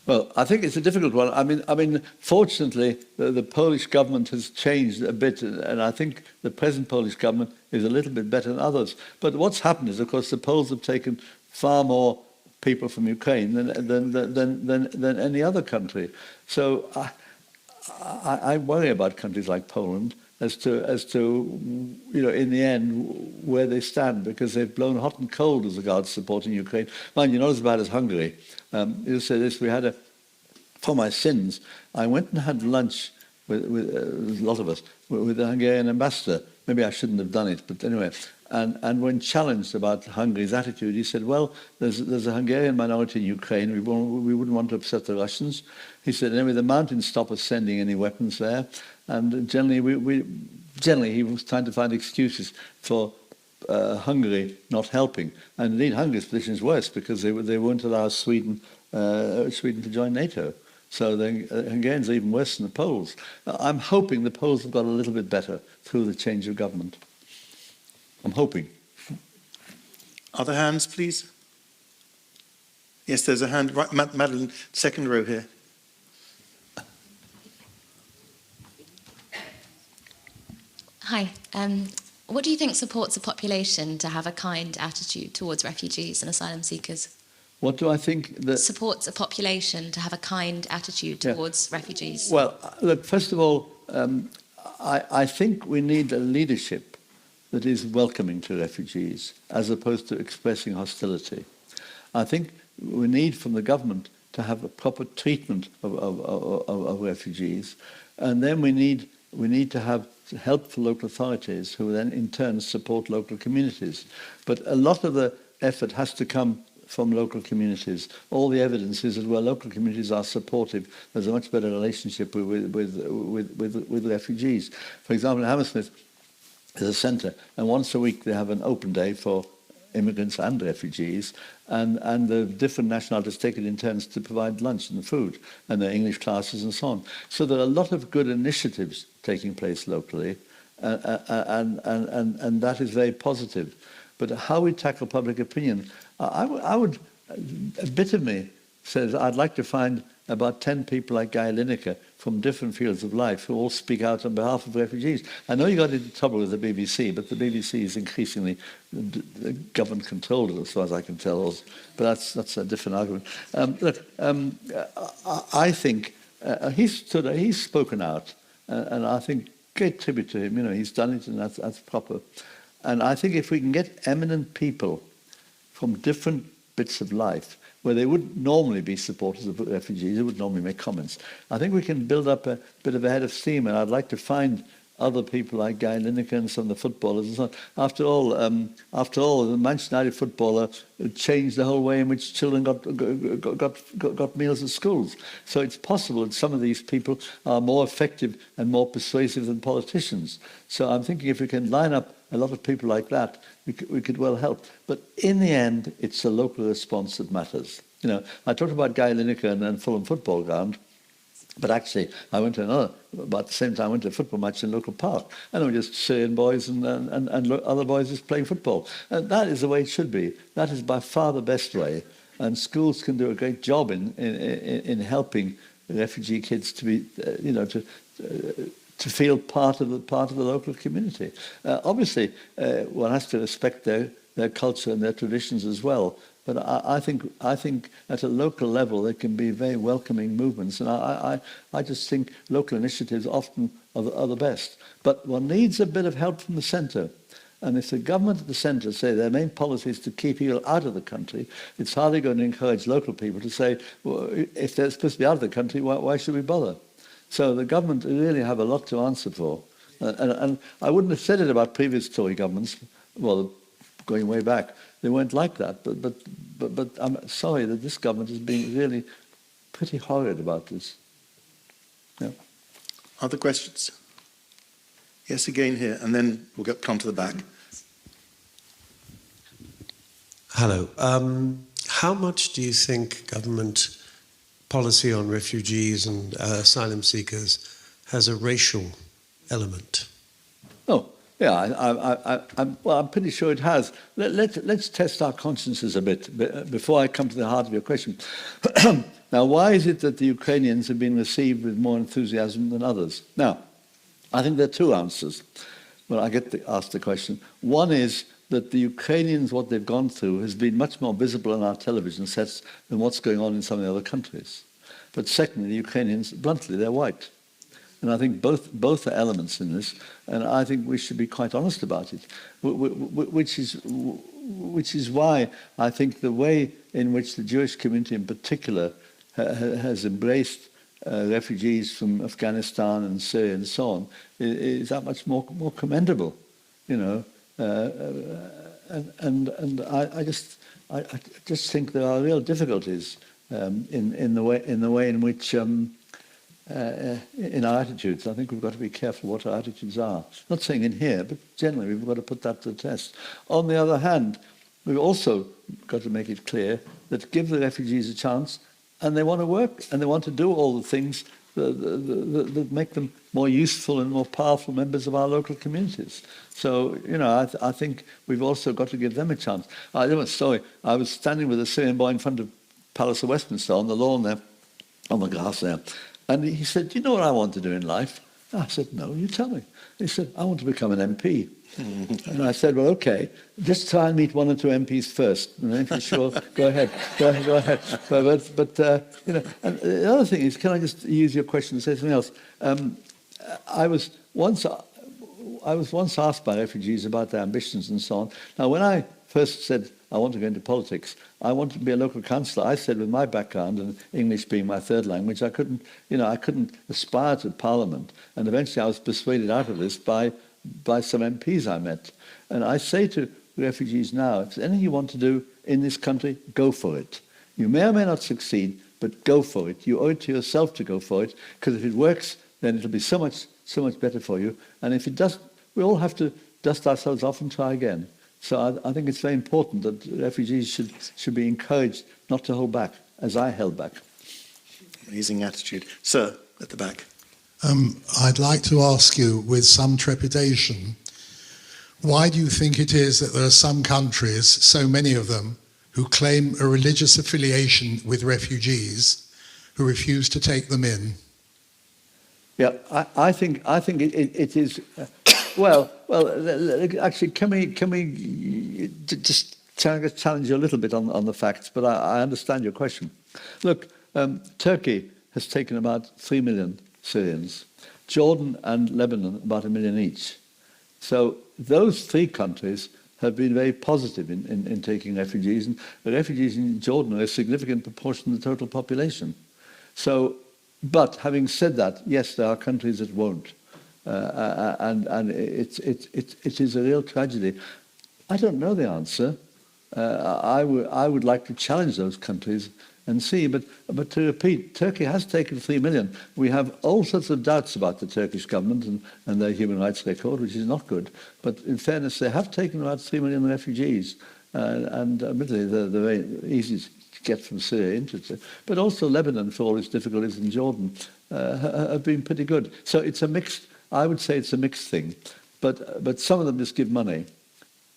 Well, I think it's a difficult one. I mean, fortunately, the Polish government has changed a bit, and I think the present Polish government is a little bit better than others. But what's happened is, of course, the Poles have taken far more people from Ukraine than any other country. So I worry about countries like Poland as to you know, in the end, where they stand, because they've blown hot and cold as regards supporting Ukraine. Mind you, not as bad as Hungary. You say this, for my sins, I went and had lunch with a lot of us, with the Hungarian ambassador. Maybe I shouldn't have done it, but anyway. And when challenged about Hungary's attitude, he said, well, there's a Hungarian minority in Ukraine. We wouldn't want to upset the Russians. He said, anyway, the mountains stop us sending any weapons there. And generally he was trying to find excuses for Hungary not helping. And indeed, Hungary's position is worse, because they won't allow Sweden to join NATO. So the Hungarians are even worse than the Poles. I'm hoping the Poles have got a little bit better through the change of government. I'm hoping. Other hands, please. Yes, there's a hand. Right, Madeline, second row here. Hi. What do you think supports a population to have a kind attitude towards refugees and asylum seekers? What do I think that supports a population to have a kind attitude towards refugees? Well, look, first of all, I think we need a leadership that is welcoming to refugees, as opposed to expressing hostility. I think we need from the government to have a proper treatment of refugees, and then we need to have help for local authorities, who then in turn support local communities. But a lot of the effort has to come from local communities. All the evidence is that where local communities are supportive, there's a much better relationship with refugees. For example, in Hammersmith, there's a centre, and once a week they have an open day for immigrants and refugees, and the different nationalities take it in turns to provide lunch and food, and their English classes and so on. So there are a lot of good initiatives taking place locally, and that is very positive. But how we tackle public opinion, I would, a bit of me says I'd like to find about 10 people like Guy Lineker from different fields of life who all speak out on behalf of refugees. I know you got into trouble with the BBC, but the BBC is increasingly government controlled, as far as I can tell. But that's a different argument. I think he's spoken out, and I think great tribute to him. You know, he's done it, and that's proper. And I think if we can get eminent people from different bits of life, where they wouldn't normally be supporters of refugees, they would normally make comments, I think we can build up a bit of a head of steam, and I'd like to find other people like Guy Lineker and some of the footballers and so on. After all, the Manchester United footballer changed the whole way in which children got meals at schools. So it's possible that some of these people are more effective and more persuasive than politicians. So I'm thinking if we can line up a lot of people like that, we could well help. But in the end, it's the local response that matters. You know, I talked about Guy Lineker and Fulham Football Ground, but actually I went to about the same time I went to a football match in a local park, and there were just Syrian boys and other boys just playing football. And that is the way it should be. That is by far the best way. And schools can do a great job in helping refugee kids to be, to feel part of the local community. Obviously, one has to respect their culture and their traditions as well. But I think at a local level there can be very welcoming movements, and I just think local initiatives often are the best. But one needs a bit of help from the centre. And if the government at the centre say their main policy is to keep people out of the country, it's hardly going to encourage local people to say, well, if they're supposed to be out of the country, why should we bother? So the government really have a lot to answer for. And I wouldn't have said it about previous Tory governments, well, going way back. They weren't like that. But I'm sorry that this government is being really pretty horrid about this. Yeah. Other questions? Yes, again here, and then we'll come to the back. Hello. How much do you think government policy on refugees and asylum seekers has a racial element? Oh, yeah, I'm pretty sure it has. Let's test our consciences a bit before I come to the heart of your question. Now, why is it that the Ukrainians have been received with more enthusiasm than others? Now, I think there are two answers. Well, I get asked the question. One is that the Ukrainians, what they've gone through, has been much more visible on our television sets than what's going on in some of the other countries. But secondly, the Ukrainians, bluntly, they're white. And I think both are elements in this, and I think we should be quite honest about it, which is why I think the way in which the Jewish community in particular has embraced refugees from Afghanistan and Syria and so on is that much more commendable, you know. And I just think there are real difficulties in the way in which in our attitudes. I think we've got to be careful what our attitudes are. Not saying in here, but generally we've got to put that to the test. On the other hand, we've also got to make it clear that give the refugees a chance, and they want to work and they want to do all the things that make them more useful and more powerful members of our local communities. So, you know, I think we've also got to give them a chance. I was standing with a Syrian boy in front of Palace of Westminster on the lawn there, on the grass there, and he said, "Do you know what I want to do in life?" I said, "No, you tell me." He said, "I want to become an MP." And I said, "Well, okay, just try and meet one or two MPs first, and then if you're sure, go ahead. But you know, and the other thing is, can I just use your question to say something else? I was once asked by refugees about their ambitions and so on. Now, when I first said I want to go into politics, I wanted to be a local councillor. I said with my background and English being my third language, I couldn't aspire to Parliament. And eventually I was persuaded out of this by some MPs I met. And I say to refugees now, if there's anything you want to do in this country, go for it. You may or may not succeed, but go for it. You owe it to yourself to go for it, because if it works, then it'll be so much better for you. And if it doesn't, we all have to dust ourselves off and try again. So I think it's very important that refugees should be encouraged not to hold back, as I held back. Amazing attitude. Sir, at the back. I'd like to ask you, with some trepidation, why do you think it is that there are some countries, so many of them, who claim a religious affiliation with refugees, who refuse to take them in? Yeah, I think it is. Well. Actually, can we just challenge you a little bit on the facts? But I understand your question. Look, Turkey has taken about 3 million Syrians. Jordan and Lebanon about 1 million each. So those three countries have been very positive in taking refugees, and the refugees in Jordan are a significant proportion of the total population. So, but having said that, yes, there are countries that won't, and it is a real tragedy. I don't know the answer. I would like to challenge those countries and see, but to repeat, Turkey has taken 3 million. We have all sorts of doubts about the Turkish government and their human rights record, which is not good. But in fairness, they have taken about 3 million refugees, and admittedly they're very easy to get from Syria into it. But also Lebanon, for all its difficulties, in Jordan, have been pretty good. So it's a mixed. I would say it's a mixed thing, but some of them just give money,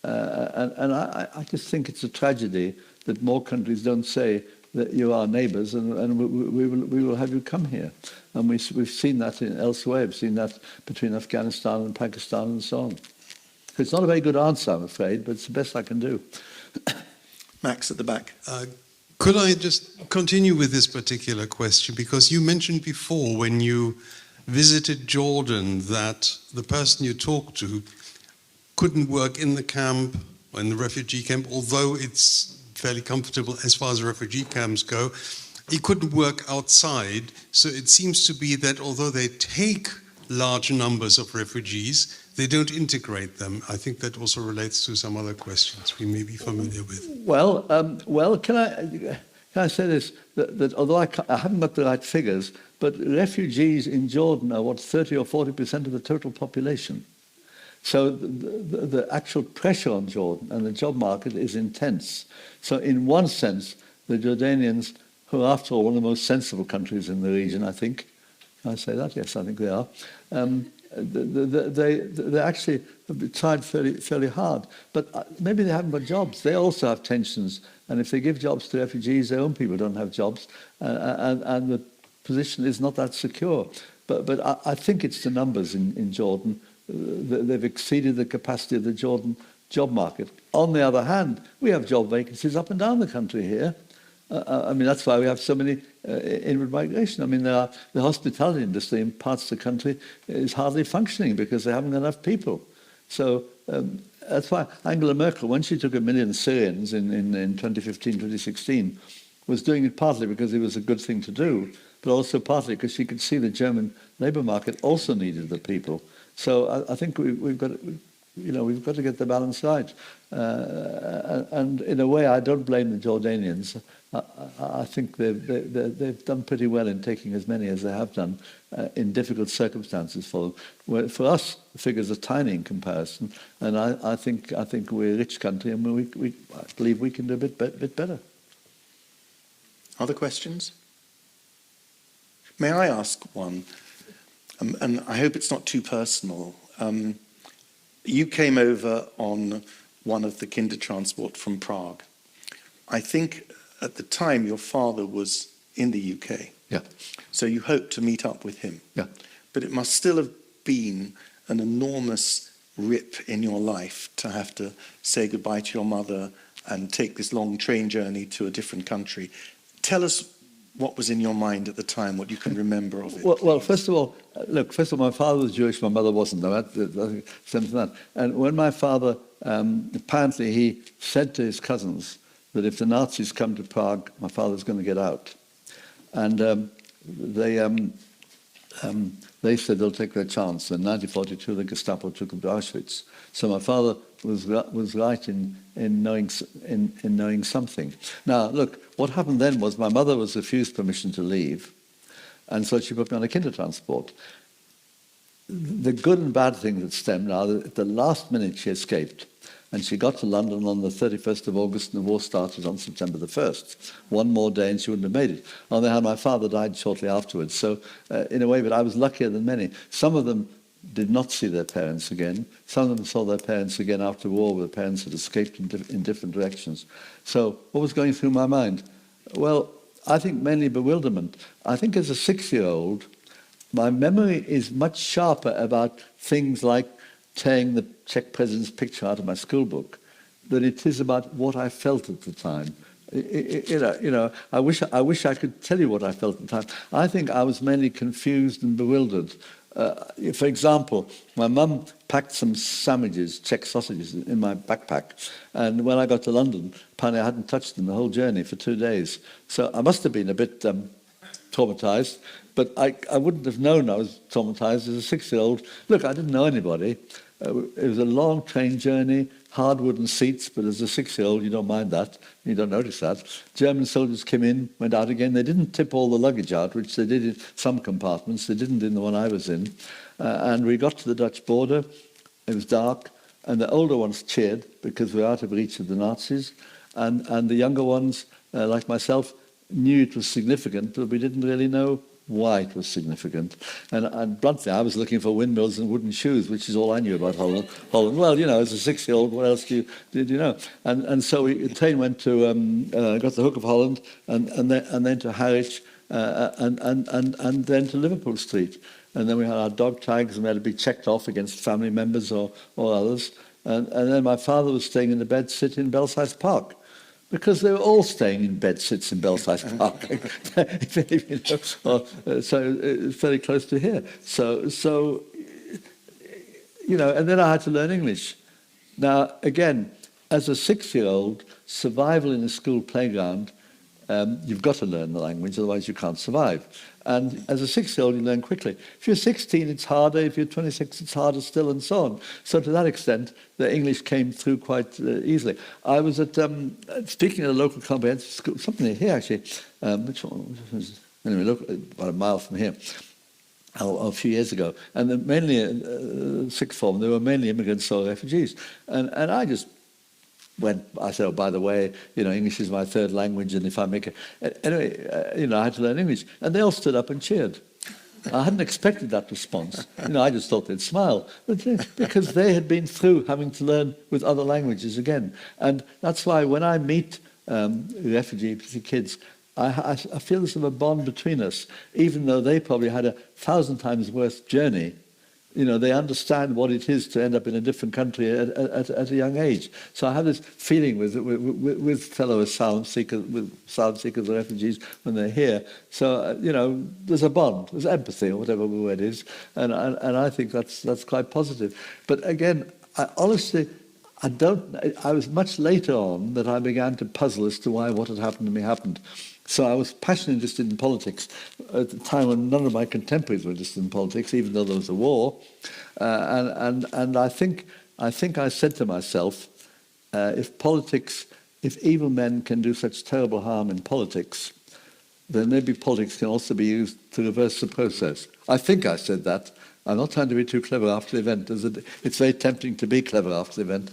and I just think it's a tragedy that more countries don't say that you are neighbours, and we will have you come here. And we've seen that elsewhere. We've seen that between Afghanistan and Pakistan and so on. It's not a very good answer, I'm afraid, but it's the best I can do. Max at the back. Could I just continue with this particular question? Because you mentioned before when you visited Jordan that the person you talked to couldn't work in the camp, or in the refugee camp, although it's fairly comfortable as far as refugee camps go. He couldn't work outside, so it seems to be that although they take large numbers of refugees, they don't integrate them. I think that also relates to some other questions we may be familiar with. Well, can I say this, that although I haven't got the right figures, but refugees in Jordan are, 30 or 40% of the total population. So the actual pressure on Jordan and the job market is intense. So in one sense, the Jordanians, who are after all one of the most sensible countries in the region, I think, can I say that? Yes, I think they are. They actually have tried fairly hard. But maybe they haven't got jobs. They also have tensions. And if they give jobs to refugees, their own people don't have jobs. And the position is not that secure. But I think it's the numbers in Jordan. They've exceeded the capacity of the Jordan job market. On the other hand, we have job vacancies up and down the country here. I mean, that's why we have so many inward migration. I mean, the hospitality industry in parts of the country is hardly functioning because they haven't got enough people. So that's why Angela Merkel, when she took 1 million Syrians in 2015, 2016, was doing it partly because it was a good thing to do, but also partly because she could see the German labour market also needed the people. So I think we've got to get the balance right. And in a way, I don't blame the Jordanians. I think they've done pretty well in taking as many as they have done in difficult circumstances for them. For us, the figures are tiny in comparison, and I think we're a rich country, and I believe we can do a bit better. Other questions? May I ask one? And I hope it's not too personal. You came over on one of the Kindertransport from Prague. I think at the time your father was in the UK. Yeah. So you hoped to meet up with him. Yeah. But it must still have been an enormous rip in your life to have to say goodbye to your mother and take this long train journey to a different country. Tell us what was in your mind at the time, what you can remember of it. Well, first of all, my father was Jewish, my mother wasn't. That. And when my father, apparently he said to his cousins that if the Nazis come to Prague, my father's going to get out. And they said they'll take their chance. In 1942, the Gestapo took them to Auschwitz. So my father was right in knowing something. Now, look, what happened then was my mother was refused permission to leave, and so she put me on a Kindertransport. The good and bad thing that stemmed now, at the last minute she escaped, and she got to London on the 31st of August, and the war started on September the 1st. One more day and she wouldn't have made it. On the other hand, my father died shortly afterwards, so in a way, but I was luckier than many. Some of them did not see their parents again. Some of them saw their parents again after war, where the parents had escaped in different directions. So what was going through my mind? Well, I think mainly bewilderment. I think as a 6-year-old, my memory is much sharper about things like tearing the Czech president's picture out of my school book than it is about what I felt at the time. I wish I could tell you what I felt at the time. I think I was mainly confused and bewildered. For example, my mum packed some sandwiches, Czech sausages, in my backpack. And when I got to London, apparently I hadn't touched them the whole journey for 2 days. So I must have been a bit traumatized. But I wouldn't have known I was traumatized as a 6-year-old. Look, I didn't know anybody. It was a long train journey, hard wooden seats, but as a 6-year-old, you don't mind that. You don't notice that. German soldiers came in, went out again. They didn't tip all the luggage out, which they did in some compartments. They didn't in the one I was in. And we got to the Dutch border. It was dark. And the older ones cheered because we were out of reach of the Nazis. And the younger ones, like myself, knew it was significant, but we didn't really know why it was significant. And bluntly, I was looking for windmills and wooden shoes, which is all I knew about Holland. Well, as a 6-year-old, what else did you know? And so the train went to, got the Hook of Holland, and then to Harwich, and then to Liverpool Street. And then we had our dog tags, and we had to be checked off against family members or others. And then my father was staying in the bed sit in Belsize Park, because they were all staying in bed sits in Belsize Park. So it's very close to here. So and then I had to learn English. Now, again, as a 6-year-old, survival in a school playground, you've got to learn the language, otherwise you can't survive. And as a 6-year-old, you learn quickly. If you're 16, it's harder. If you're 26, it's harder still, and so on. So to that extent, the English came through quite easily. I was at, speaking at a local comprehensive school, something here actually, which one was, anyway, about a mile from here, a few years ago. And mainly, sixth form, they were mainly immigrants or refugees. And I just I said, oh, by the way, English is my third language, and if I make it... Anyway, I had to learn English. And they all stood up and cheered. I hadn't expected that response. I just thought they'd smile. Because they had been through having to learn with other languages again. And that's why when I meet refugee kids, I feel there's a bond between us, even though they probably had 1,000 times worse journey. They understand what it is to end up in a different country at a young age. So I have this feeling with fellow asylum seekers or refugees when they're here. So, there's a bond, there's empathy, or whatever the word is. And I think that's quite positive. But again, I was much later on that I began to puzzle as to why what had happened to me happened. So I was passionately interested in politics at the time when none of my contemporaries were interested in politics, even though there was a war. And I think I said to myself, if evil men can do such terrible harm in politics, then maybe politics can also be used to reverse the process. I think I said that. I'm not trying to be too clever after the event. It's very tempting to be clever after the event.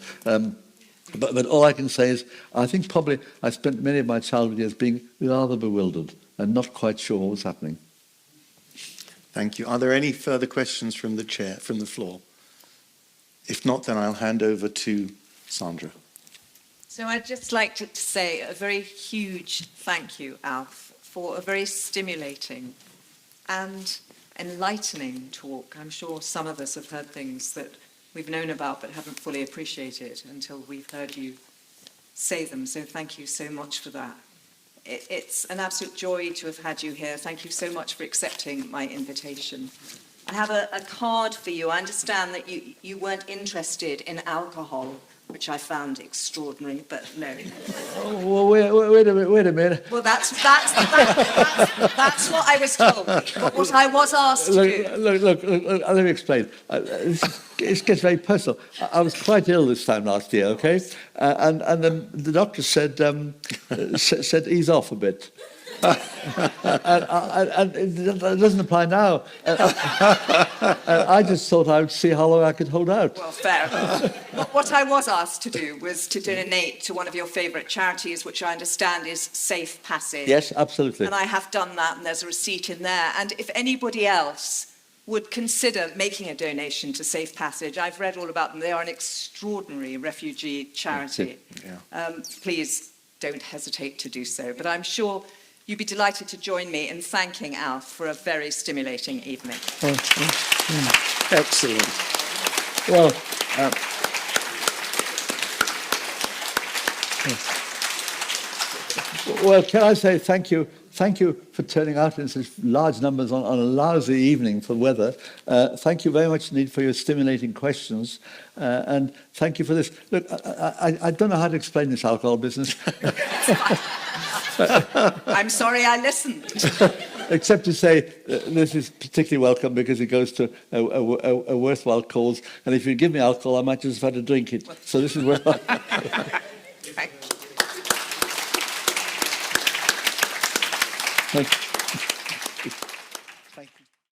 But all I can say is, I think probably I spent many of my childhood years being rather bewildered and not quite sure what was happening. Thank you. Are there any further questions from the floor? If not, then I'll hand over to Sandra. So I'd just like to say a very huge thank you, Alf, for a very stimulating and enlightening talk. I'm sure some of us have heard things that we've known about but haven't fully appreciated until we've heard you say them. So thank you so much for that. It's an absolute joy to have had you here. Thank you so much for accepting my invitation. I have a card for you. I understand that you weren't interested in alcohol, which I found extraordinary, but no. Oh, well, wait a minute. Well, that's what I was told. But what I was asked to do. Look, let me explain. This gets very personal. I was quite ill this time last year, okay? And then the doctor said ease off a bit. and it doesn't apply now. I just thought I would see how long I could hold out. Well, fair. What I was asked to do was to donate to one of your favourite charities, which I understand is Safe Passage. Yes, absolutely. And I have done that, and there's a receipt in there. And if anybody else would consider making a donation to Safe Passage, I've read all about them. They are an extraordinary refugee charity. Yeah. Please don't hesitate to do so. But I'm sure you'd be delighted to join me in thanking Alf for a very stimulating evening. Excellent. Well, well, can I say thank you? Thank you for turning out in such large numbers on a lousy evening for weather. Thank you very much indeed for your stimulating questions. And thank you for this. Look, I don't know how to explain this alcohol business. I'm sorry I listened. Except to say this is particularly welcome because it goes to a worthwhile cause. And if you give me alcohol, I might just have had to drink it. So this is worthwhile. Thank you. Thank you.